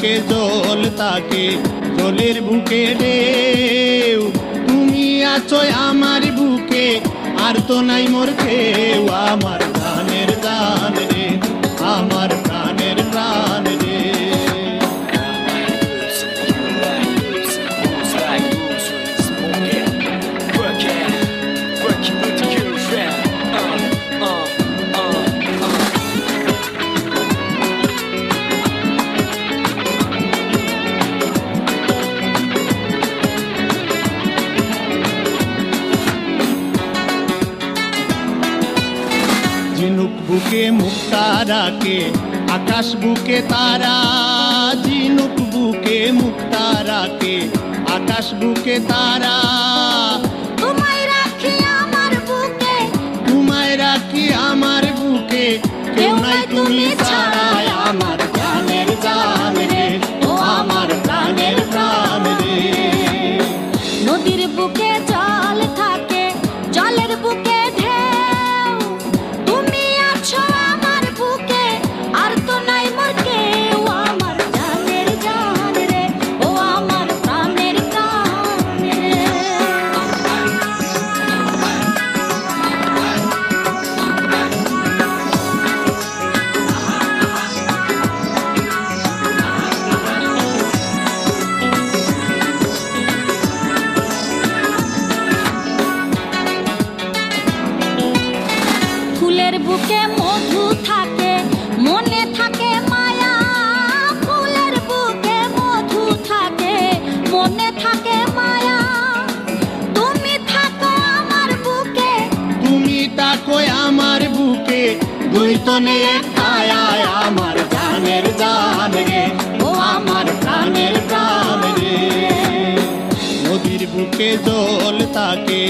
বুকে জল তাকে জলের বুকে ঢেউ তুমি আছো আমার বুকে আর তো নাই মোর কেউ আমার প্রাণের জান রে আমার প্রাণের প্রাণ রে ঝিনুক বুকে মুক্তা রাখে আকাশ বুকে তারা ঝিনুক বুকে মুক্তা রাখে আকাশ বুকে তারা তোমায় রাখি আমার বুকে তোমায় রাখি আমার বুকে কেউ নাই তুমি ছাড়া আমার প্রাণের জান রে ও আমার প্রাণের প্রাণ রে নদীর বুকে জল থাকে জলের বুকে ঢেউ তুমি আছো আমার বুকে আর তো নাই মোর কেউ আমার জানের জান রে ও আমার প্রাণের প্রাণ রে ফুলের বুকে মধু থাকে মনে থাকে মায়া ফুলের বুকে মধু থাকে মনে থাকে মায়া তুমি থাকো আমার বুকে তুমি তাকো আমার বুকে দুই তনে ছায়া আমার প্রাণের জান রে ও আমার প্রাণের প্রাণ রে নদীর বুকে জল তাকে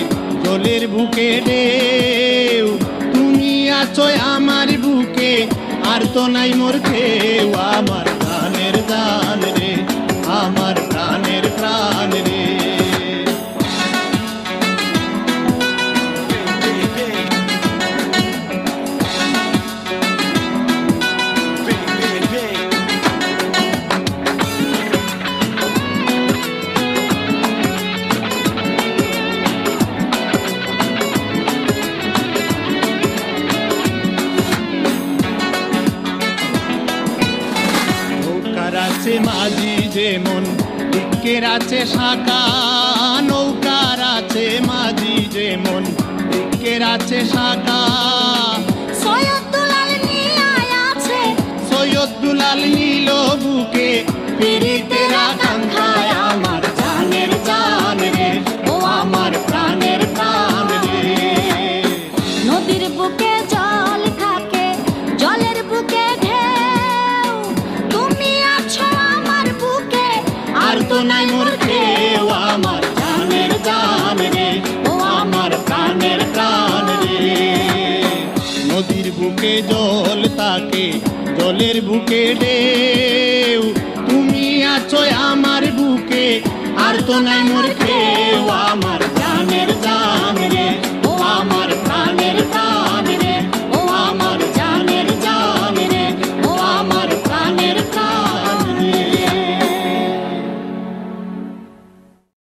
জলের বুকে ঢেউ তুমি আছো আমার বুকে আর তো নাই মোর কেউ আমার প্রাণের জান রে আমার প্রাণের প্রাণ রে নৌকার আছে মাঝি যেমন দিকের আছে শাখা নৌকার আছে মাঝি যেমন দিকের আছে শাখা সৈয়দ দুলাল নীলায় আছে সৈয়দ দুলাল নীল বুকে পীড়িতের আকাঙ্ক্ষায় আমার জানের জান রে ও আমার প্রাণের প্রাণ রে নদীর বুকে জল থাকে জলের বুকে ঢেউ তুমি আছো আমার বুকে আর তো নাই মোর কেউ আমার জানের জান রে ও আমার প্রাণের প্রাণ রে নদীর বুকে জল তাকে জলের বুকে ঢেউ তুমি আছো আমার বুকে আর তো নাই মোর কেউ আমার জানের জান রে ও আমার